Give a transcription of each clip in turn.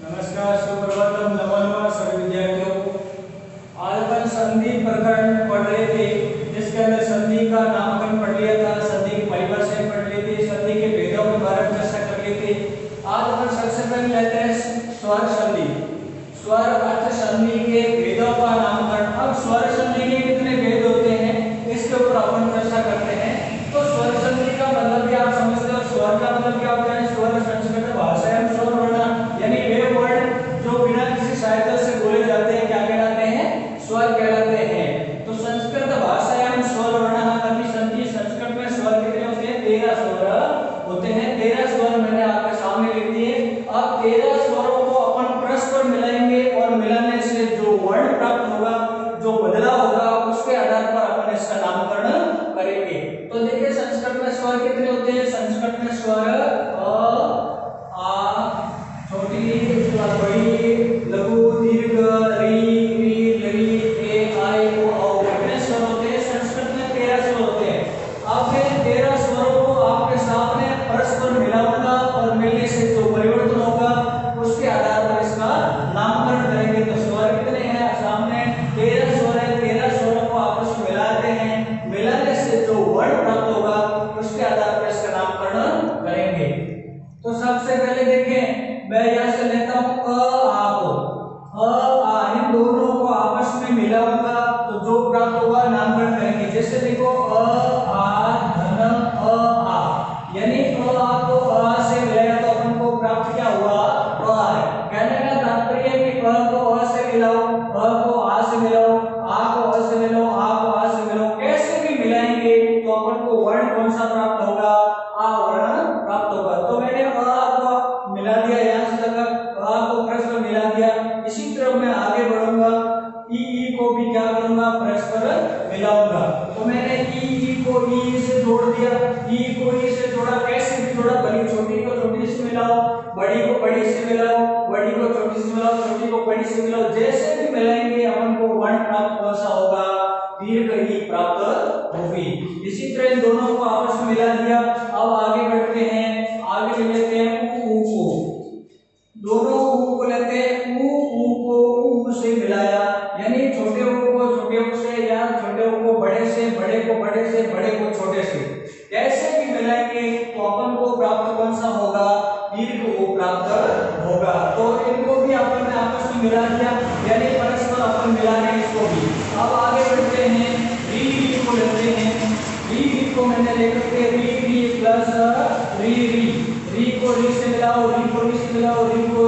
नमस्कार, सुप्रभातम, नमो नमः सभी विद्यार्थियों को। आज अपन संधि प्रकरण पढ़ रहे थे, जिसके अंदर संधि का नामकरण पढ़ लिया था, संधि की परिभाषाएं पढ़ ली थी, संधि के भेदों के बारे में चर्चा कर ली थी। आज अपन सबसे पहले लेते हैं स्वर संधि। स्वर अर्थ संधि के भेदों का नामकरण। अब स्वर संधि के कितने भेद होते हैं, इसके ऊपर अपन चर्चा करते हैं। तो स्वर संधि का मतलब क्या आप समझते हो? स्वर का मतलब क्या होता है? स्वर संस्कृत भाषा में स्वर वर्ण, यानी वे वर्ड जो बिना किसी सहायता से बोले जाते हैं, क्या कहलाते हैं? स्वर कहलाते हैं। तो संस्कृत भाषायाम स्वर वर्णः कति सन्ति। संस्कृत में स्वर कितने होते हैं? 13 स्वर होते हैं। 13 स्वर मैंने आपके सामने लिख दिए। अब 13 स्वरों को अपन परस्पर मिलाएंगे और मिलाने से जो वर्ण प्राप्त होगा, जो बदलाव होगा, उसके आधार पर अपन इसका नामकरण करेंगे। तो देखिए संस्कृत में स्वर कितने होते हैं? संस्कृत में स्वर अ, आ, छोटी, बड़ी, लघु, दीर्घ, री, री, ए, आई, ओ, औ। कितने स्वर होते हैं? संस्कृत में 13 स्वर होते हैं। अब मैं 13 स्वरों को आपके सामने परस्पर मिलाऊंगा और मिलने से जो परिवर्तन होगा, उसके आधार पर इसका नामकरण करेंगे। तो स्वर कितने हैं? सामने 13 स्वर है। 13 स्वरों को आपस में मिलाते हैं, मिलाने से जो वर्ण प्राप्त होगा, उसके आधार पर इसका नामकरण करेंगे। तो सबसे पहले देखें, मैं यहां से लेता हूं अ, आ को। अ, आ, इन दोनों को आपस में मिलाऊंगा तो जो प्राप्त होगा नामकरण करेंगे। जैसे देखो अ, आ, धन, अ, आ, यानी अ, आ को अ से मिलाया तो अपन को प्राप्त क्या हुआ? अ है। कहने का तात्पर्य है कि अ को अ से मिलाओ, अ को आ से मिलाओ, आ को अ से मिलाओ, आ को आ से मिलाओ, कैसे भी मिलाएंगे तो अपन को वर्ण कौन सा प्राप्त होगा? आ वर्ण प्राप्त होगा। तो मैंने मिला दिया, यहां से तक आ को परस्पर मिला दिया। इसी तरह मैं आगे बढ़ूंगा, ई को भी क्या करूंगा? परस्पर मिलाऊंगा। तो मैंने ई को ई से जोड़ दिया, ई को ई से जोड़ा। कैसे भी जोड़ा? बड़ी छोटी को छोटी से मिलाओ, बड़ी को बड़ी से मिलाओ, बड़ी को छोटी से मिलाओ, छोटी को बड़ी से मिलाओ। जैसे भी मिलाएंगे अपन को वर्ण प्राप्त कौन सा होगा? दीर्घ ई प्राप्त होगी। इसी तरह इन दोनों को आपस में मिला दिया। अब आगे बढ़ते हैं, आगे लेते हैं ऊ को। दोनों ऊ को लेते हैं, ऊ को ऊ से मिलाया, यानी छोटे ऊ को छोटे ऊ से, या छोटे ऊ को बड़े से, बड़े को बड़े से, बड़े को छोटे से। कैसे भी मिलाएंगे तो अपन को प्राप्त कौन सा होगा? दीर्घ ऊ प्राप्त होगा। तो इनको भी अपन ने आपस में मिला दिया, यानी परस्पर अपन मिला रहे हैं इसको भी। अब आगे बढ़ते हैं, री को लेते हैं। री को मैंने लेकर के री प्लस री को री से मिलाओ, री को री से मिलाओ, री को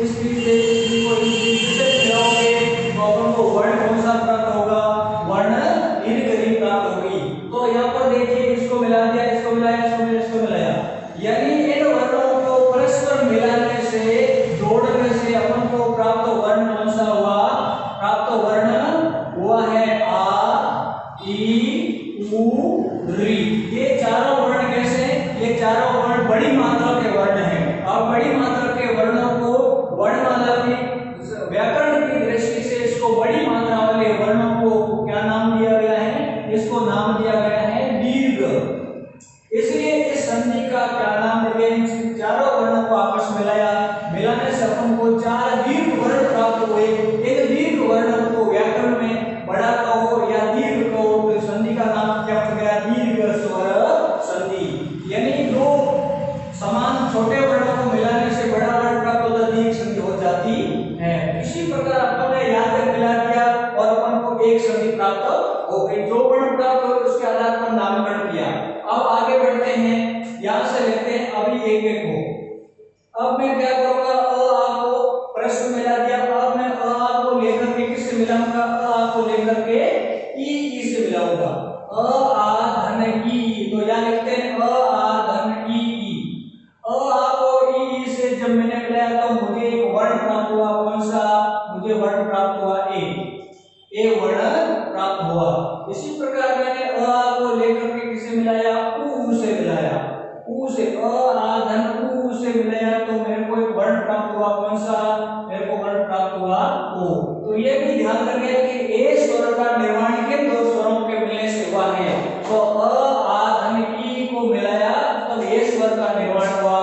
इस री से, री को इस से मिलाओगे तो अपन को वर्ण कौन सा प्राप्त होगा? वर्ण दीर्घ री प्राप्त होगी। तो यहाँ पर देखिए, इसको मिला दिया, इसको मिलाया, इसको मिलाया, यानी इन वर्णों को परस्पर मिलाने से, जोड़ने से अपन को प्राप्त वर्ण कौन सा हुआ? प्राप्त वर्ण हुआ है आ, ई, ऊ, री। ये चारों वर्ण कैसे? ये चारों वर्ण बड़ी मात्रा के वर्ण हैं। अब बड़ी मात्रा के वर्णों को वर्णमाला की व्याकरण की दृष्टि से इसको बड़ी मात्रा वाले वर्णों को क्या नाम दिया गया है? इसको नाम दिया गया है दीर्घ। इसलिए इस संधि का क्या नाम दिया? इन चारों वर्णों को आपस में मिलाया, मिलाने से अपन को 4 दीर्घ वर्ण प्राप्त हुए। इन दीर्घ वर्णों को व्याकरण में बड़ा कहो या दीर्घ कहो, तो संधि का नाम क्या पड़ गया? दीर्घ स्वर संधि। यानी दो समान छोटे वर्णों को मिलाने से बड़ा वर्ण प्राप्त होता, दीर्घ संधि हो जाती है। इसी प्रकार अपन ने यहाँ तक मिला दिया और अपन को एक संधि प्राप्त हो गई। जो वर्ण प्राप्त हो उसके आधार पर नामकरण किया। अब आगे बढ़ते हैं, यहाँ से लेते हैं अभी एक एक को। अब मैं क्या करूंगा? अ आ को प्रश्न मिला दिया। अब मैं अ आ को लेकर के किससे मिलाऊंगा? अ आ को लेकर के ई से मिलाऊंगा। अ आ धन ई, तो यहाँ लिखते हैं अ आ धन ई। अ आ को ई से जब मैंने मिलाया तो मुझे एक वर्ण प्राप्त हुआ। कौन सा? मुझे वर्ण प्राप्त हुआ ए वर्ण प्राप्त हुआ। इसी प्रकार मैंने अ आ को लेकर के किसे मिलाया? ऊ से मिलाया। ऊ से अ आ धन ऊ से मिलाया तो मेरे को एक वर्ण प्राप्त हुआ। कौन सा? मेरे को वर्ण प्राप्त हुआ ओ। तो ये भी ध्यान रखें कि ए स्वर का निर्माण किन दो स्वरों के मिलने से हुआ है। तो अ आ धन ई को मिलाया तब ए स्वर का निर्माण हुआ,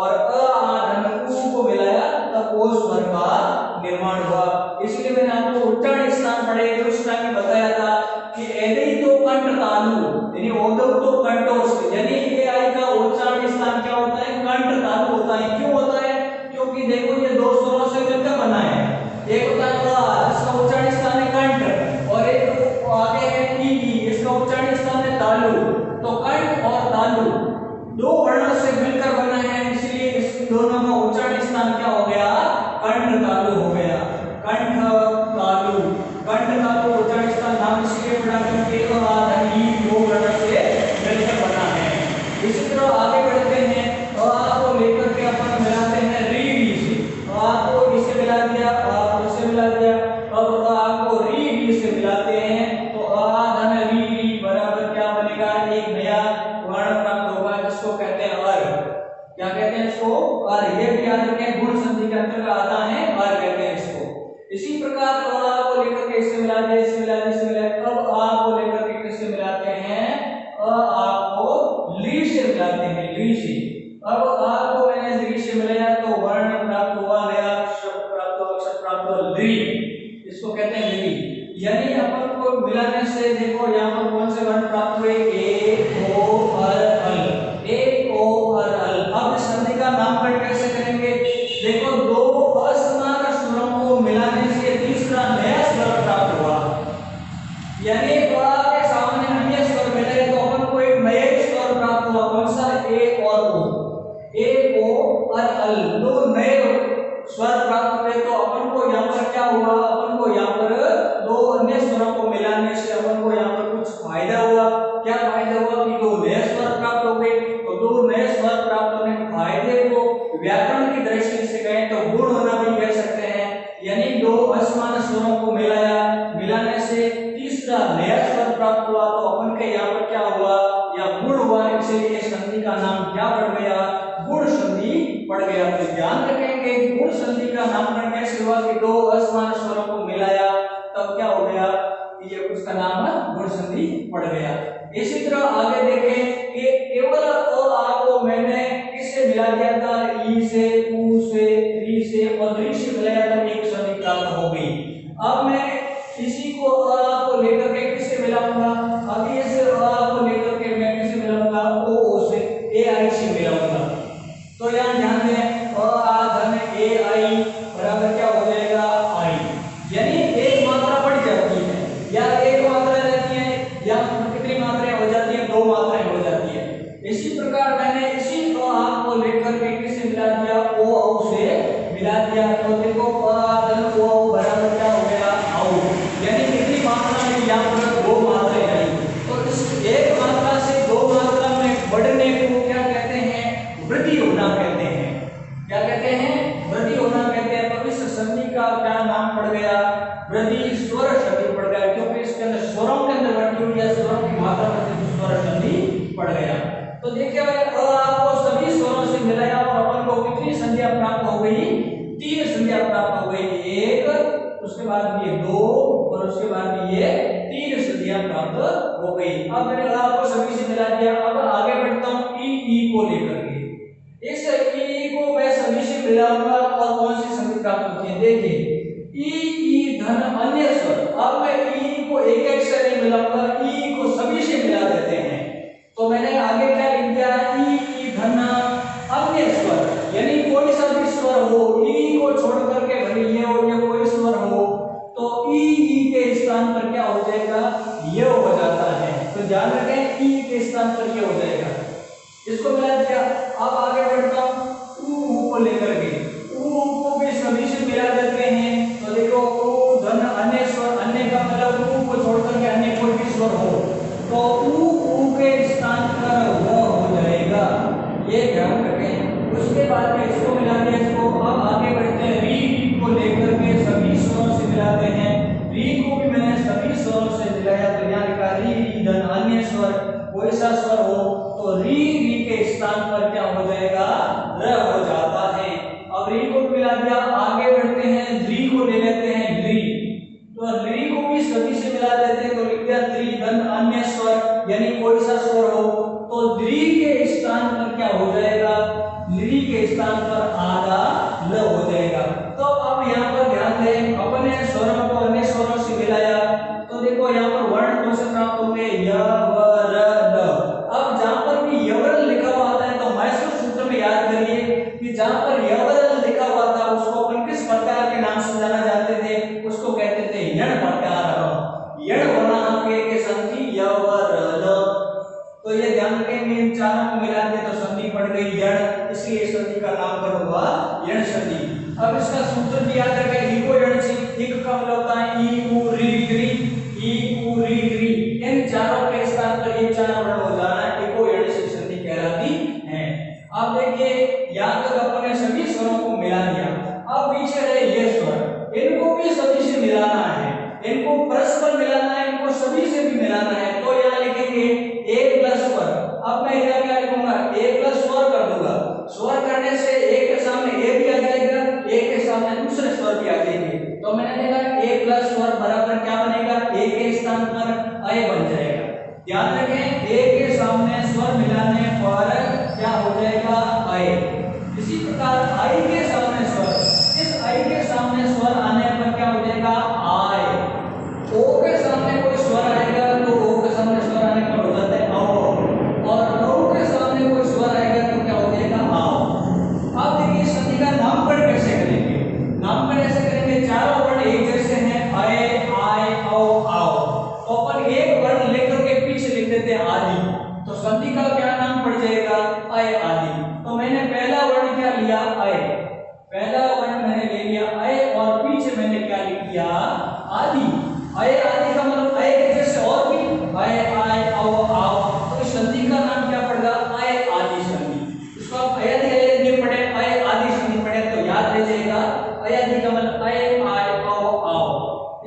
और अ आ धन ऊ को मिलाया तब ओ स्वर का निर्माण हुआ। इसलिए मैंने आपको उच्चारण स्थान पढ़े तो उस टाइम बताया था कि एदई तो कंठ तालु यानी ओदव तो कंठोष्ठ यानी ए आई का उच्चारण स्थान क्या होता है, कंठ तालु होता है। क्यों होता है? क्योंकि देखो ये दो स्वरों से मिलकर बना है। एक होता है आ, इसका उच्चारण स्थान है कंठ, और एक आगे है ई, इसका उच्चारण स्थान है तालु। तो कंठ और तालु दो वर्णों से मिलकर बना है, इसलिए इस दोनों का उच्चारण स्थान क्या हो गया, कंठ तालु हो गया। कंठ तालु, कंठ तालु उच्चारण स्थान नाम इसलिए पड़ा क्योंकि दो वर्णों से मिलकर बना है। इसी तरह आगे बढ़ते हैं, अ को लेकर के अपन मिलाते हैं री री से। अ को इसे मिला दिया, अ को इसे मिला दिया, अब अ को री री से मिलाते हैं तो अ धन री री बराबर क्या बनेगा, एक नया वर्ण प्राप्त होगा जिसको कहते हैं अर। क्या कहते हैं इसको, अर। ये भी याद रखें गुण संधि के अंतर्गत आता है, अर कहते हैं इसको। इसी प्रकार अ को लेकर के इससे मिला दिया, इससे मिला दिया, इससे मिला दिया। अब आ को लेकर के किससे मिलाते हैं, आ को ली से मिलाते हैं, ली से। अब आ को मैंने ली से मिलाया तो वर्ण प्राप्त हुआ, नया शब्द प्राप्त हुआ, अक्षर प्राप्त हुआ ली। इसको कहते हैं ली। यानी अपन को मिलाने से देखो यहाँ पर कौन से वर्ण प्राप्त हुए, ए ओ अर अल, ए ओ अर अल। अब संधि का नामकरण कैसे करेंगे, देखो दो असमान स्वरों को मिलाने से तीसरा नया स्वर प्राप्त हुआ। यानी अ के सामने अन्य स्वर मिले तो अपन को एक नया स्वर प्राप्त हुआ, कौन सा, ए और ओ। ए ओ और अल दो नए स्वर प्राप्त हुए तो अपन को यहाँ पर क्या हुआ, अपन को यहाँ पर दो अन्य स्वरों को मिलाने से अपन को यहाँ पर कुछ फायदा हुआ। क्या फायदा हुआ कि दो नए स्वर प्राप्त हो गए। तो दो नए स्वर प्राप्त होने के फायदे को व्याकरण की दृष्टि से कहें तो गुण होना भी कह सकते हैं। यानी दो असमान स्वरों को मिलाया, मिलाने से तीसरा नया स्वर प्राप्त हुआ तो अपन के यहाँ पर क्या हुआ, या गुण हुआ। इसलिए संधि का नाम क्या पड़ गया, गुण संधि पड़ गया। तो ध्यान रखेंगे गुण संधि का नामकरण कैसे हुआ कि दो असमान स्वरों को मिलाया तब क्या हो गया, ये उसका नाम गुण संधि पड़ गया। इसी तरह आगे देखें कि केवल और आ को मैंने किससे मिला दिया था, ई से, उ से, री से और री से मिलाया तो एक संधि प्राप्त हो गई। अब मैं इसी को अ को लेकर के किससे मिलाऊंगा, अभी इस अ को लेकर के मैं किससे मिलाऊंगा, ओ से, ए आई से मिलाऊंगा। तो यहाँ ध्यान दें अ आ धन ए आई बराबर क्या हो जाएगा, आई। यानी एक मात्रा बढ़ जाती है, या एक मात्रा रहती है, या कितनी मात्राएं हो जाती है, दो मात्राएं हो जाती है। इसी प्रकार मैंने इसी आ को लेकर के किससे मिला दिया, ओ औ से मिला दिया तो देखो अ धन ओ औ बराबर क्या हो गया, औ। यानी कितनी मात्रा में यहाँ पर दो मात्राएं आई। तो इस एक मात्रा से दो मात्रा में बढ़ने को क्या कहते हैं, वृद्धि होना कहते हैं। क्या कहते हैं, वृद्धि होना कहते हैं। तो इस संधि का क्या नाम पड़ गया, वृद्धि स्वर संधि पड़ गया, क्योंकि इसके अंदर स्वरों के अंदर वृद्धि हुई है, स्वरों की मात्रा में स्वर संधि पड़ गया। तो देखिए अ आपको सभी स्वरों से मिलाया और अपन को कितनी संधियां प्राप्त हो गई, तीन संधियां प्राप्त हो गई। एक, उसके बाद ये दो और उसके बाद ये तीन संधियां प्राप्त हो गई। अब मैंने आपको सभी से मिला दिया। अब आगे बढ़ता हूं ई को लेकर के। इस ई को मैं सभी से मिलाऊंगा और कौन सी संधि प्राप्त होती है, देखिए ई धन अन्य स्वर। अब मैं ई को एक एक से नहीं मिलाऊंगा, ई को सभी से मिला देते हैं। तो मैंने आगे क्या लिख दिया, ई धन अन्य स्वर, यानी कोई सा भी स्वर हो, ई को छोड़ करके भले ये हो या कोई स्वर हो तो ई के स्थान पर क्या हो जाएगा, ये हो जाता है। तो ध्यान रखें ई के स्थान पर ये हो जाएगा। इसको मिला दिया। अब आगे बढ़ता हूं उ को लेकर के, उ को भी सभी से मिला देते हैं। तो देखो उ धन अन्य स्वर, अन्य का मतलब उ को छोड़ करके अन्य कोई भी स्वर हो तो उ के स्थान पर वो हो जाएगा, ये ध्यान रखें। उसके बाद में इसको मिला दिया इसको। अब आगे बढ़ते हैं री को लेकर के सभी स्वरों से मिलाते हैं। री को भी मैंने सभी स्वरों से मिलाया तो यहाँ लिखा री धन अन्य स्वर, कोई सा स्वर हो तो री के स्थान पर क्या हो जाएगा, र हो जाता है। अब री को मिला दिया। आगे बढ़ते हैं री को ले लेते हैं ली। तो ली को भी सभी से मिला देते हैं तो लिख दिया त्री धन अन्य स्वर, यानी कोई सा स्वर हो तो ली के स्थान पर क्या हो जाएगा, ली के स्थान पर आधा ल हो जाएगा। अब यहाँ पर ध्यान दें, अपने स्वरों को अन्य स्वरों से मिलाया तो देखो यहाँ पर वर्ण कौन से प्राप्त होंगे, य व र ड। अब जहाँ पर भी यवरल लिखा हुआ आता है तो मैसूर सूत्र में याद करिए कि जहाँ पर यवरल लिखा हुआ था उसको अपन किस प्रकार के नाम से जाना जाते थे, उसको कहते थे यण प्रकार। यण वर्ण के संधि य व र। तो ये ध्यान रखेंगे, इन चारों को मिला के तो संधि पड़ गई यण, इसलिए इस संधि का नामकरण हुआ यण संधि। अब इसका सूत्र भी याद रखें, इको यण से इक का मतलब होता है ई उ री ग्री, ई उ री ग्री। इन चारों के स्थान पर ये चार वर्ण हो जाना इको यण से संधि कहलाती है। अब देखिए यहाँ तक अपने सभी स्वरों को मिला लिया, अब पीछे रहे ये स्वर, इनको भी सभी से मिलाना है, इनको परस्पर मिलाना है, इनको सभी से भी मिलाना है। तो यहाँ लिखेंगे एक प्लस स्वर। अब मैं यहाँ क्या लिखूंगा, एक प्लस स्वर कर दूंगा। स्वर करने से एक के सामने ए भी आ जाएगा, एक के सामने दूसरे स्वर भी आ जाएंगे। तो मैंने देखा एक प्लस स्वर बराबर क्या बनेगा, ए के स्थान पर अय बन जाएगा। ध्यान रखें, ए के सामने स्वर मिलाने पर क्या हो जाएगा, अय। इसी प्रकार आई के सामने स्वर, इस आई के सामने स्वर आने पर क्या हो जाएगा, आय। ओ के सामने कोई स्वर आएगा तो ओ के सामने स्वर आने पर हो जाता है औ, और औ के सामने कोई स्वर आएगा तो क्या हो जाएगा, आओ। अब देखिए इस संधि का नामकरण कैसे करेंगे, नामकरण ऐसे करेंगे, चारों वर्ण एक जैसे हैं, अय आय औ आओ, तो अपन एक वर्ण लेकर के पीछे लिख देते हैं आदि, तो संधि का क्या नाम पड़ जाएगा, अय आदि। तो मैंने पहला वर्ण क्या लिया, अय, पहला वर्ण मैंने ले लिया अय, और पीछे मैंने क्या लिख दिया, आदि। अय आदि का मतलब अय के जैसे और भी, अय आय औ आओ, तो इस संधि का नाम क्या पड़ेगा, अय आदि संधि। इसको आप अय आदि पढ़े, अय आदि संधि पढ़े तो याद रह जाएगा, अय आदि का मतलब अय आय औ आओ।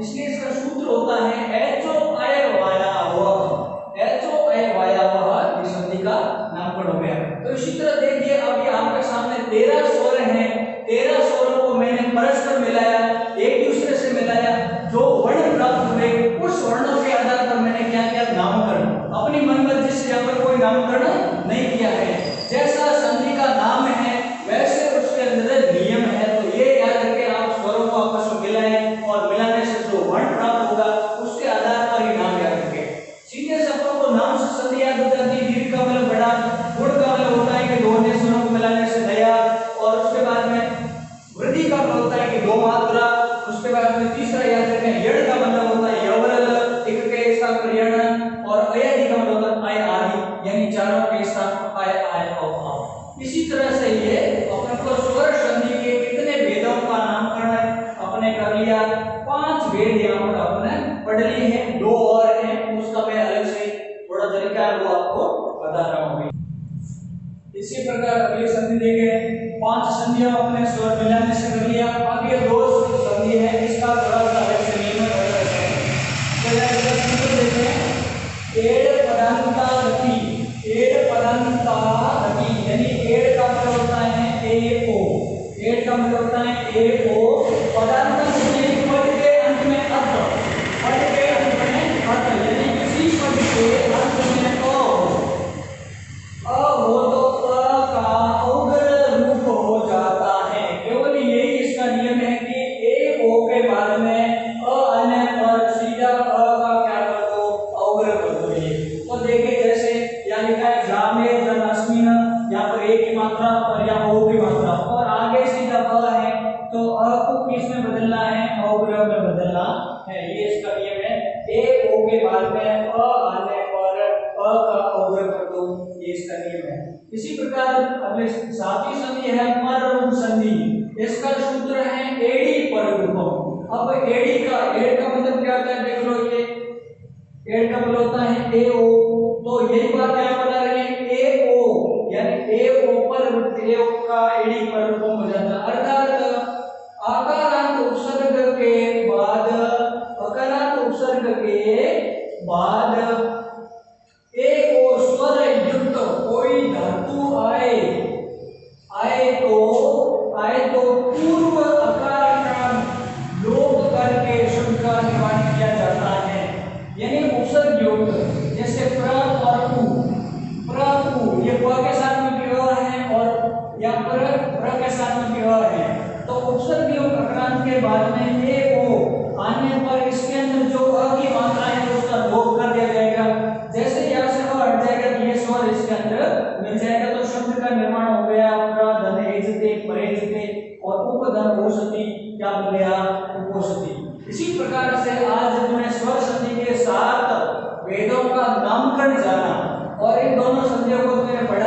इसलिए इसका सूत्र होता है एचो अय वाया वह, एचो अय वाया वह, इस संधि का नामकरण हो गया। तो इसी तरह देखिए अभी आपके सामने 13 स्वर हैं, 13 स्वरों को मैंने परस्पर मिलाया, एक दूसरे से मिलाया, जो वर्ण प्राप्त हुए उस वर्णों के आधार पर मैंने क्या किया, नामकरण। अपनी मनमर्जी से यहाँ पर कोई नामकरण नहीं किया है, जैसा संधि का नाम है वैसे उसके अंदर नियम है। तो ये याद रखें, आप स्वरों को आपस में मिलाएं और मिलाने से जो वर्ण प्राप्त होगा उसके आधार पर ही नाम याद रखें। सीधे शब्दों को नाम से संधि याद हो जाती है, दीर्घ का मतलब बड़ा, गुण का मतलब होता है कि दो अन्य स्वरों को मिलाने से नया, और उसके बाद में वृद्धि का मतलब होता है कि दो मात्रा, उसके बाद में तीसरा याद रखें यण का मतलब होता है यवरल, एक के स्थान पर यण, और अयादि का मतलब होता है अय आदि, यानी चारों के स्थान पर अय आय औ आओ। इसी तरह से ये अपन को स्वर संधि के कितने भेदों का नामकरण अपने कर लिया, 5 भेद यहाँ पर अपने पढ़ लिए हैं, 2 और हैं, उसका मैं अलग से थोड़ा तरीका है वो आपको बता रहा हूँ। इसी प्रकार अगली संधि देखें, 5 संधियां अपने स्वर मिलाने से कर लिया। अब ये 2 संधि है, इसका थोड़ा सा अलग से नियम है। तो यह इसका सूत्र देखें, एड़ पदांता रति, एड़ पदांता रति, यानी एड़ का मतलब होता है ए ओ, एड़ का मतलब होता है ए ओ, पदांता यानी पद के अंत में अर्थ, पद के अंत में अर्थ, यानी किसी पद के अंत में ओ हो तो अ का उग्र रूप हो जाता है। केवल यही इसका नियम है कि ए ओ के बाद में अ आने पर सीधा अ का क्या कर दो, उग्र कर दो। ये तो देखिए जैसे यहाँ लिखा है ग्रामे जनस्मिन, यहाँ पर ए की मात्रा और यहाँ ओ की मात्रा, और आगे सीधा अ है तो अ को किस में बदलना है, उग्र में बदलना है। ये इसका नियम है, ए ओ के बाद में अ आने पर अ का उग्र कर दो, ये इसका नियम है। इसी प्रकार अगले 7वीं संधि है पररूप संधि, इसका सूत्र है एड़ी पररूपम। अब एड़ी का, एड़ का मतलब क्या होता है, देख लो, ये एड़ का मतलब होता है ए ओ, तो यही बात यहाँ बता रही है ए ओ, यानी ए ओ पर ए ओ का एड़ी पररूपम हो जाता है। अर्थात आकारांत उपसर्ग के बाद, अकारांत उपसर्ग के बाद एक और स्वर युक्त कोई धातु आए तो पूर्व आकार का लोप करके शब्द का निर्माण किया जाता है। यानी उपसर्ग युक्त, जैसे प्र और उ, अंत के बाद में ए ओ आने पर इसके अंदर जो अ की मात्रा है उसका लोप कर दिया जाएगा। जैसे यहाँ से अ हट जाएगा तो ये स्वर इसके अंदर मिल जाएगा, तो शब्द का निर्माण हो गया प्रधन एजते परेजते और उपधन ओषधि क्या बन गया उपौषधि। इसी प्रकार से आज तुमने स्वर संधि के साथ वेदों का नामकरण जाना और इन दोनों संधियों को तुमने पढ़ा।